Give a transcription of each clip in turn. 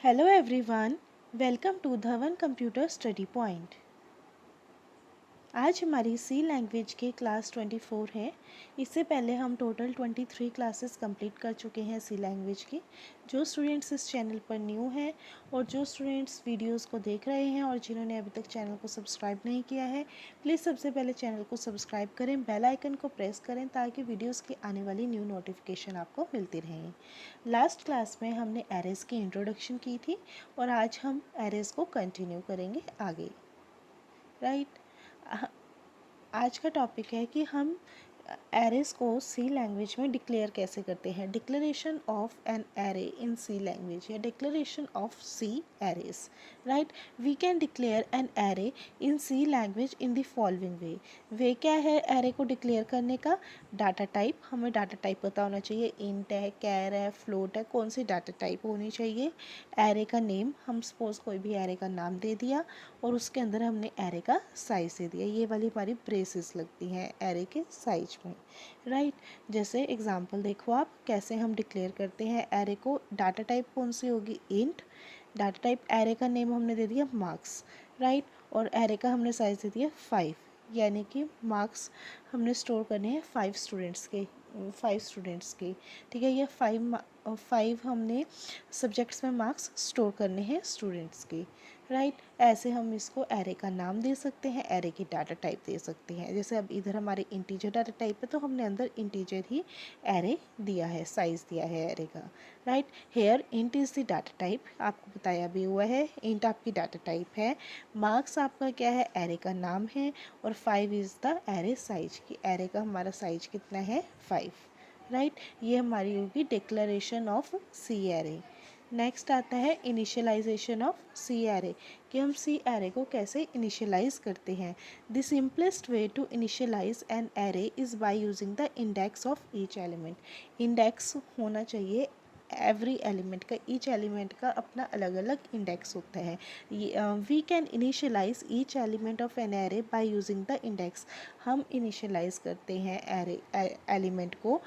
Hello everyone, welcome to Dhawan Computer Study Point। आज हमारी सी language के क्लास 24 है। इससे पहले हम टोटल 23 क्लासेस कंप्लीट कर चुके हैं सी लैंग्वेज की। जो स्टूडेंट्स इस चैनल पर न्यू हैं और जो स्टूडेंट्स वीडियोस को देख रहे हैं और जिन्होंने अभी तक चैनल को सब्सक्राइब नहीं किया है, प्लीज़ सबसे पहले चैनल को सब्सक्राइब करें, बेल आइकन को प्रेस करें ताकि वीडियोज़ की आने वाली न्यू नोटिफिकेशन आपको मिलती रहें। लास्ट क्लास में हमने एरेज़ की इंट्रोडक्शन की थी और आज हम एरेज़ को कंटिन्यू करेंगे आगे। राइट, आज का टॉपिक है कि हम एरेज को सी लैंग्वेज में डिक्लेयर कैसे करते हैं। Declaration of an array in C language या declaration of C arrays. Right, we can declare an array in C language in the following way क्या है एरे को डिक्लेयर करने का? डाटा टाइप, हमें डाटा टाइप पता होना चाहिए। इंट है, कैर है, फ्लोट है, कौन सी डाटा टाइप होनी चाहिए। एरे का नेम, हम सपोज कोई भी एरे का नाम दे दिया और उसके अंदर हमने एरे का साइज दे दिया। ये वाली हमारी ब्रेसेस लगती हैं एरे के साइज में। राइट, जैसे एग्जांपल देखो आप कैसे हम डिक्लेयर करते हैं एरे को। डाटा टाइप कौन सी होगी? इंट। डाटा टाइप एरे का नेम हमने दे दिया मार्क्स। राइट, और एरे का हमने साइज दे दिया 5, यानी कि मार्क्स हमने स्टोर करने हैं 5 स्टूडेंट्स के। ठीक है, ये 5 हमने सब्जेक्ट्स में मार्क्स स्टोर करने हैं स्टूडेंट्स के। राइट, ऐसे हम इसको एरे का नाम दे सकते हैं, एरे की डाटा टाइप दे सकते हैं। जैसे अब इधर हमारे इंटीजर डाटा टाइप है तो हमने अंदर इंटीजर ही एरे दिया है, साइज दिया है एरे का। Right, here int is the data type, आपको बताया भी हुआ है इंट आपकी डाटा टाइप है। मार्क्स आपका क्या है? एरे का नाम है। और 5 इज़ द एरे साइज, की एरे का हमारा साइज कितना है? 5। राइट, ये हमारी होगी declaration of C array. Next आता है इनिशियलाइजेशन ऑफ सी एरे, कि हम सी एरे को कैसे इनिशियलाइज करते हैं। The simplest way to initialize an array is by using the index of each element. Index होना चाहिए एवरी एलिमेंट का, ईच एलिमेंट का अपना अलग अलग इंडेक्स होता है। We can initialize each element of an array by using the index. हम इनिशियलाइज करते हैं एरे एलिमेंट को,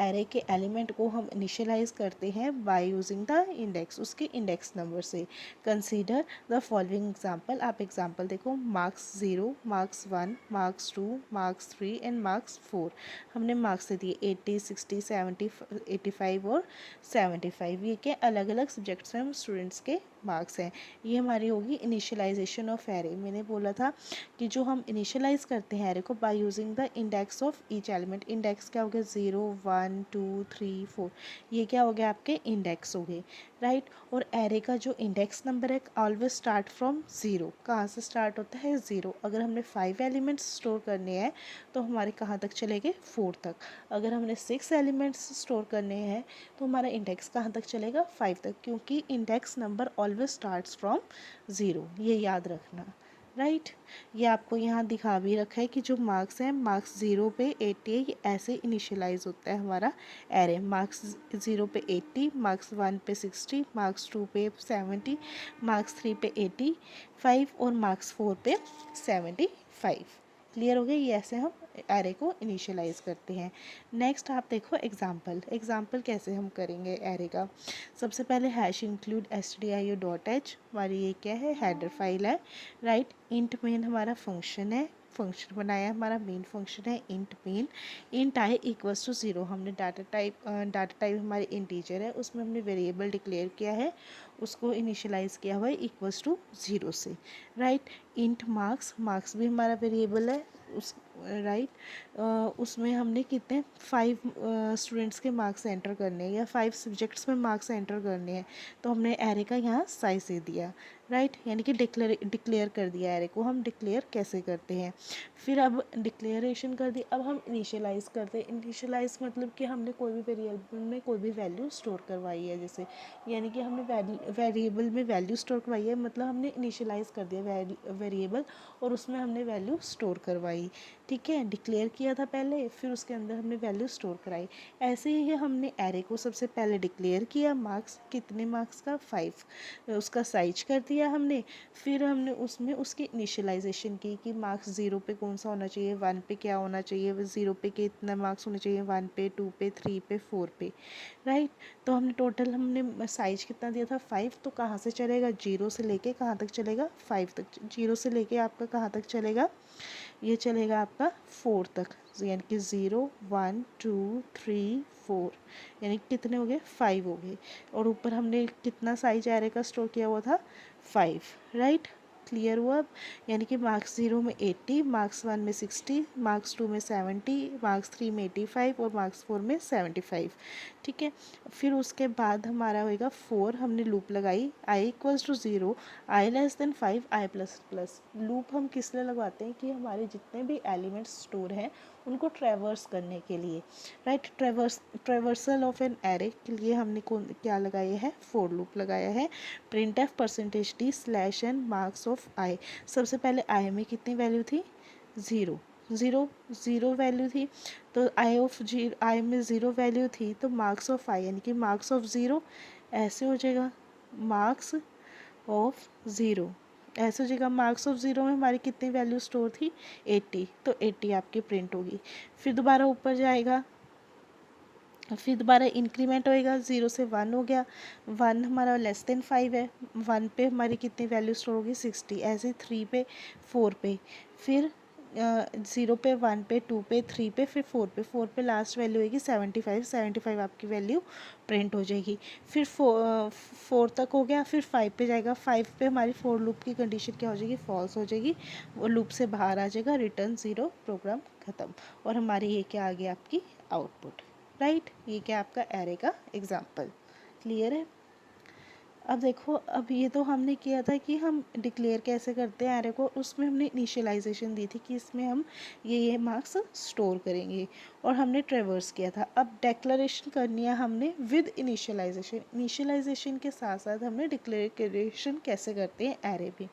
एरे के एलिमेंट को हम इनिशियलाइज करते हैं बाय यूजिंग द इंडेक्स, उसके इंडेक्स नंबर से। कंसीडर द फॉलोइंग एग्जांपल, आप एग्जांपल देखो। Marks 0, marks 1, marks 2, marks 3 and marks 4। हमने मार्क्स दे दिए 80, 60, 70, 85 और 75। ये क्या अलग अलग सब्जेक्ट्स में हम स्टूडेंट्स के मार्क्स हैं। ये हमारी होगी इनिशियलाइजेशन ऑफ एरे। मैंने बोला था कि जो हम इनिशियलाइज करते हैं एरे को bye using the index of each element. Index क्या हो गया? 0, 1, 2, 3, 4। ये क्या हो गया? आपके इंडेक्स हो गए। राइट, और एरे का जो इंडेक्स नंबर है ऑलवेज स्टार्ट फ्रॉम 0। कहाँ से स्टार्ट होता है? 0। अगर हमने 5 एलिमेंट्स स्टोर करने हैं तो हमारे कहाँ तक चलेंगे? 4 तक। अगर हमने 6 एलिमेंट्स स्टोर करने हैं तो हमारा इंडेक्स कहाँ तक चलेगा? 5 तक, क्योंकि index number always starts from 0, ये याद रखना। राइट, ये आपको यहाँ दिखा भी रखा है कि जो मार्क्स हैं, मार्क्स 0 पे 80 है, ये ऐसे इनिशियलाइज होता है हमारा एरे। मार्क्स 0 पे 80, मार्क्स 1 पे 60, मार्क्स 2 पे 70, मार्क्स 3 पे 85 और मार्क्स 4 पे 75। क्लियर हो गया? ये ऐसे हम एरे को इनिशियलाइज करते हैं। नेक्स्ट आप देखो एग्जाम्पल। एग्जाम्पल कैसे हम करेंगे एरे का? सबसे पहले हैश इंक्लूड stdio.h, हमारी ये क्या है? हेडर फाइल है। राइट, इंट मेन हमारा फंक्शन है, फंक्शन बनाया हमारा मेन फंक्शन है int main. Int I equals to 0, हमने डाटा टाइप हमारी इंटीजर है, उसमें हमने वेरिएबल डिक्लेयर किया है, उसको इनिशियलाइज किया हुआ है इक्वल्स टू 0 से। राइट, इंट मार्क्स, मार्क्स भी हमारा वेरिएबल है उस। राइट, उसमें हमने कितने 5 स्टूडेंट्स के मार्क्स एंटर करने हैं या 5 सब्जेक्ट्स में मार्क्स एंटर करने हैं, तो हमने एरे का यहाँ साइज दे दिया। राइट, यानी कि डिक्लेयर कर दिया एरे को। हम डिक्लेयर कैसे करते हैं? फिर अब डिक्लेरेशन कर दी, अब हम इनिशियलाइज करते हैं। इनिशियलाइज मतलब कि हमने कोई भी वेरिएबल में कोई भी वैल्यू स्टोर करवाई है, जैसे यानी कि हमने वेरिएबल में वैल्यू स्टोर करवाई है, मतलब हमने इनिशियलाइज कर दिया वेरिएबल और उसमें हमने वैल्यू स्टोर करवाई। ठीक है, डिक्लेयर किया था पहले, फिर उसके अंदर हमने वैल्यू स्टोर कराई। ऐसे ही हमने एरे को सबसे पहले डिक्लेयर किया, मार्क्स कितने मार्क्स का 5, उसका साइज कर दिया हमने। फिर हमने उसमें उसकी इनिशियलाइजेशन की कि मार्क्स 0 पे कौन सा होना चाहिए, 1 पे क्या होना चाहिए, 0 पे कितना मार्क्स होने चाहिए, 1 पे, 2 पे, 3 पे, 4 पे, राइट। तो हमने टोटल हमने साइज कितना दिया था 5, तो कहाँ से चलेगा, 0 से लेके कहाँ तक चलेगा, 5 तक। 0 से लेके आपका कहाँ तक चलेगा, ये चलेगा आपका 4 तक, यानी कि 0 1 2 3 4, यानी कितने हो गए, 5 हो गए। और ऊपर हमने कितना साइज एरे का स्टोर किया हुआ था, 5, राइट। क्लियर हुआ अब, यानी कि मार्क्स 0 में 80, मार्क्स 1 में 60, मार्क्स 2 में 70, मार्क्स 3 में 85 और मार्क्स 4 में 75, ठीक है। फिर उसके बाद हमारा होएगा 4, हमने लूप लगाई, i equals to 0, i less than 5, i plus plus. Loop हम किस लिए लगवाते हैं कि हमारे जितने भी एलिमेंट्स स्टोर हैं उनको ट्रैवर्स करने के लिए, right. Traversal of an array के लिए हमने क्या लगाया है, फोर लूप लगाया है। Print f percentage d slash n marks of i. सबसे पहले आई में कितनी वैल्यू थी, 0, ज़ीरो वैल्यू थी, तो आई में 0 वैल्यू थी, तो मार्क्स ऑफ आई यानी कि मार्क्स ऑफ 0 ऐसे हो जाएगा, मार्क्स ऑफ 0 ऐसे हो जाएगा। मार्क्स ऑफ 0 में हमारी कितनी वैल्यू स्टोर थी, 80, तो 80 आपकी प्रिंट होगी। फिर दोबारा ऊपर जाएगा, फिर दोबारा इंक्रीमेंट होएगा, 0 से 1 हो गया, 1 हमारा लेस देन 5 है, 1 पे हमारी कितनी वैल्यू स्टोर होगी, 60, ऐसे 3 पे, 4 पे, फिर 0 पे, 1 पे, 2 पे, 3 पे, फिर 4 पे लास्ट वैल्यू होगी 75 आपकी वैल्यू प्रिंट हो जाएगी। फिर 4 तक हो गया, फिर 5 पे जाएगा, 5 पे हमारी फोर लूप की कंडीशन क्या हो जाएगी, फॉल्स हो जाएगी, वो लूप से बाहर आ जाएगा, रिटर्न 0, प्रोग्राम ख़त्म। और हमारी ये क्या आ गया, आपकी आउटपुट, राइट। ये क्या आपका एरे का एग्जाम्पल, क्लियर है। अब देखो, अब ये तो हमने किया था कि हम डिक्लेयर कैसे करते हैं एरे को, उसमें हमने इनिशियलाइजेशन दी थी कि इसमें हम ये मार्क्स स्टोर करेंगे, और हमने ट्रेवर्स किया था। अब डिक्लेरेशन करनी है हमने विद इनिशियलाइजेशन के साथ साथ हमने डिक्लेरेशन कैसे करते हैं एरे पे।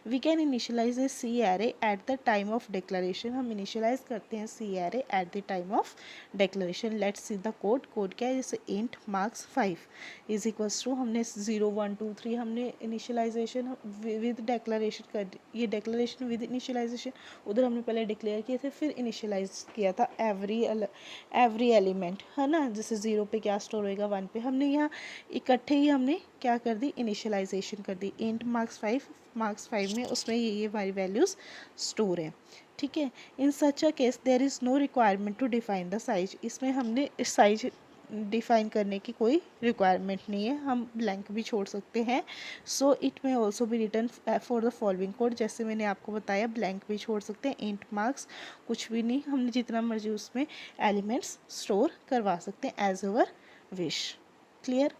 We can initialise a C array at the time of declaration. हम इनिशियलाइज करते हैं C array at the time of declaration. Let's see the code क्या है, जैसे int marks 5 is equals to, हमने 0 1 2 3 हमने इनिशियलाइजेशन विद डिक्लेरेशन कर, ये डिक्लेरेशन विद इनिशियलाइजेशन उधर हमने पहले डिक्लेयर किए थे, फिर इनिशियलाइज किया था एवरी एलिमेंट, है ना। जैसे 0 पे क्या स्टोर होएगा, 1 पे, हमने यहाँ इकट्ठे ही हमने क्या कर दी, इनिशियलाइजेशन कर दी। इंट मार्क्स 5 में उसमें ये हमारी वैल्यूज़ स्टोर है, ठीक है। In such a case there is no requirement to define the size. इसमें हमने साइज डिफाइन करने की कोई रिक्वायरमेंट नहीं है, हम ब्लैंक भी छोड़ सकते हैं। सो इट में ऑल्सो भी return for the following code, जैसे मैंने आपको बताया ब्लैंक भी छोड़ सकते हैं। इंट मार्क्स कुछ भी नहीं, हमने जितना मर्जी उसमें एलिमेंट्स स्टोर करवा सकते हैं as our wish, clear.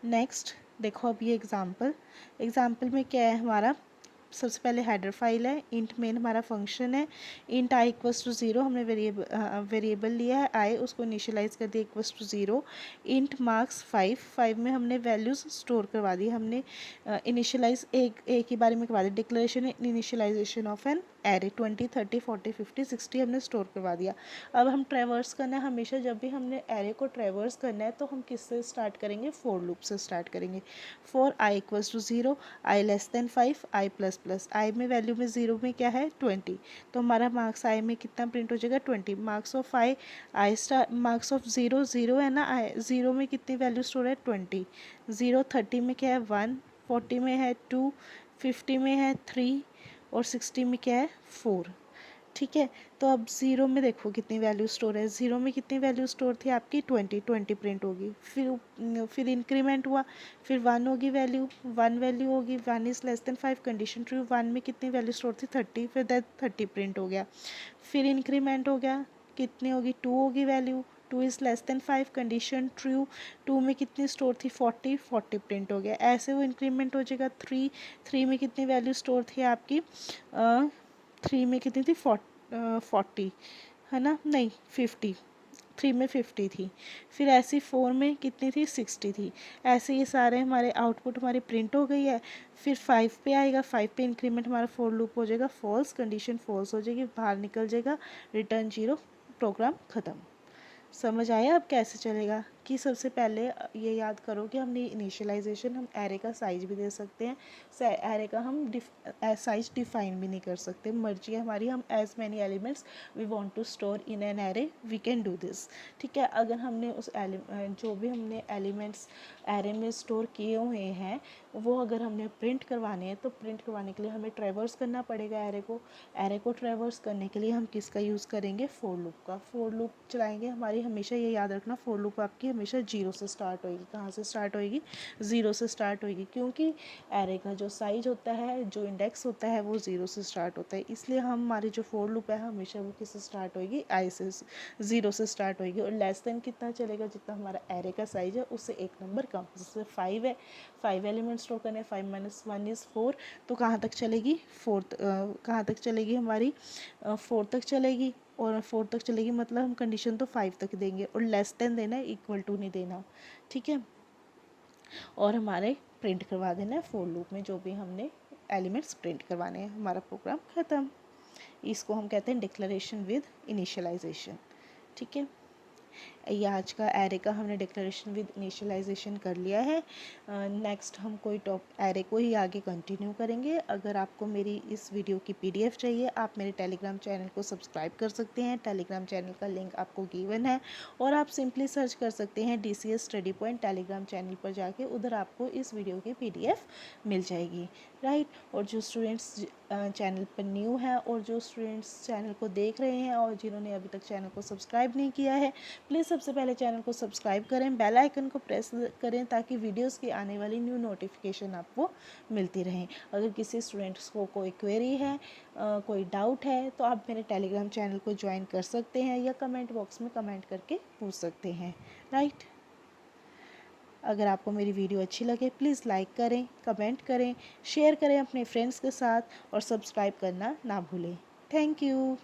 Next देखो, अब ये एग्जाम्पल में क्या है हमारा, सबसे पहले हेडर फाइल है, इंट मेन हमारा फंक्शन है। इंट आई इक्वल्स टू 0 हमने वेरिएबल लिया है आई, उसको इनिशियलाइज कर दिया इक्वल्स टू 0। इंट मार्क्स 5 में हमने वैल्यूज़ स्टोर करवा दी, हमने इनिशियलाइज एक ही बारे में करवा दिया, declaration initialization of an array 20 30 40 50 60 हमने स्टोर करवा दिया। अब हम ट्रैवर्स करना है, हमेशा जब भी हमने एरे को ट्रैवर्स करना है तो हम किससे स्टार्ट करेंगे, फोर लूप से स्टार्ट करेंगे। For i equals to 0, i less than 5, i plus plus, i में वैल्यू में 0 में क्या है 20, तो हमारा मार्क्स आई में कितना प्रिंट हो जाएगा 20। Marks of I star marks of 0 है ना, आई 0 में कितनी वैल्यू स्टोर है 20, 0 30 में क्या है 1, 40 में है 2, 50 में है 3 और 60 में क्या है 4, ठीक है। तो अब 0 में देखो कितनी वैल्यू स्टोर है, 0 में कितनी वैल्यू स्टोर थी आपकी 20 प्रिंट होगी। फिर इंक्रीमेंट हुआ, फिर 1 होगी वैल्यू, 1 वैल्यू होगी, 1 is less than 5 condition true, 1 में कितनी वैल्यू स्टोर थी 30, फिर दैट 30 प्रिंट हो गया। फिर इंक्रीमेंट हो गया, कितनी होगी 2 होगी value, 2 is less than 5 condition true, 2 में कितनी स्टोर थी 40 प्रिंट हो गया। ऐसे वो इंक्रीमेंट हो जाएगा 3 में कितनी वैल्यू स्टोर थी आपकी 3 में कितनी थी 40 है ना, नहीं 50, 3 में 50 थी, फिर ऐसी 4 में कितनी थी 60 थी। ऐसे ये सारे हमारे आउटपुट हमारी प्रिंट हो गई है। फिर 5 पे आएगा, 5 पे इंक्रीमेंट हमारा फॉर लूप हो जाएगा फॉल्स, कंडीशन फॉल्स हो जाएगी, बाहर निकल जाएगा, रिटर्न 0, प्रोग्राम ख़त्म। समझ आया अब कैसे चलेगा? कि सबसे पहले ये याद करो कि हमने इनिशियलाइजेशन, हम एरे का साइज भी दे सकते हैं, एरे का हम साइज डिफाइन भी नहीं कर सकते, मर्जी है हमारी, हम as many elements we want to store in an array we can do this. ठीक है, अगर हमने उस जो भी हमने एलिमेंट्स एरे में स्टोर किए हुए हैं वो अगर हमने प्रिंट करवाने हैं तो प्रिंट करवाने के लिए हमें ट्रैवर्स करना पड़ेगा एरे को ट्रैवर्स करने के लिए हम किसका यूज़ करेंगे? फॉर लूप का। फॉर लूप चलाएंगे, हमारी हमेशा ये याद रखना फॉर लूप आपकी हमेशा 0 से स्टार्ट होएगी। कहाँ से स्टार्ट होएगी? 0 से स्टार्ट होएगी, क्योंकि एरे का जो साइज होता है, जो इंडेक्स होता है वो 0 से स्टार्ट होता है, इसलिए हमारी जो फॉर लूप है हमेशा वो किससे स्टार्ट होएगी? आई से, 0 से स्टार्ट होएगी। और लेस देन कितना चलेगा? जितना हमारा एरे का साइज है उससे एक नंबर कम, जैसे 5 है, 5 एलिमेंट स्टोर करने, 5 - 1 इज़ 4, तो कहाँ तक चलेगी? फोर्थ, कहाँ तक चलेगी हमारी? 4 तक चलेगी। और 4 तक चलेगी मतलब हम कंडीशन तो 5 तक देंगे, और लेस देन देना है, इक्वल टू नहीं देना। ठीक है, और हमारे प्रिंट करवा देना है फॉर लूप में जो भी हमने एलिमेंट्स प्रिंट करवाने हैं, हमारा प्रोग्राम ख़त्म। इसको हम कहते हैं डिक्लेरेशन विद इनिशियलाइजेशन। ठीक है, ये आज का एरे का हमने डिक्लेरेशन विद इनिशियलाइजेशन कर लिया है। नेक्स्ट हम कोई एरे को ही आगे कंटिन्यू करेंगे। अगर आपको मेरी इस वीडियो की PDF चाहिए, आप मेरे टेलीग्राम चैनल को सब्सक्राइब कर सकते हैं। टेलीग्राम चैनल का लिंक आपको गिवन है, और आप सिंपली सर्च कर सकते हैं DCS study point Telegram channel पर जाके, उधर आपको इस वीडियो की PDF मिल जाएगी, राइट। और जो स्टूडेंट्स चैनल पर न्यू हैं और जो स्टूडेंट्स चैनल को देख रहे हैं और जिन्होंने अभी तक चैनल को सब्सक्राइब नहीं किया है, प्लीज़ सबसे पहले चैनल को सब्सक्राइब करें, बेल आइकन को प्रेस करें, ताकि वीडियोस की आने वाली न्यू नोटिफिकेशन आपको मिलती रहें। अगर किसी स्टूडेंट्स को कोई क्वेरी है, कोई डाउट है, तो आप मेरे टेलीग्राम चैनल को ज्वाइन कर सकते हैं या कमेंट बॉक्स में कमेंट करके पूछ सकते हैं, राइट। अगर आपको मेरी वीडियो अच्छी लगे प्लीज़ लाइक करें, कमेंट करें, शेयर करें अपने फ्रेंड्स के साथ, और सब्सक्राइब करना ना भूलें। Thank you.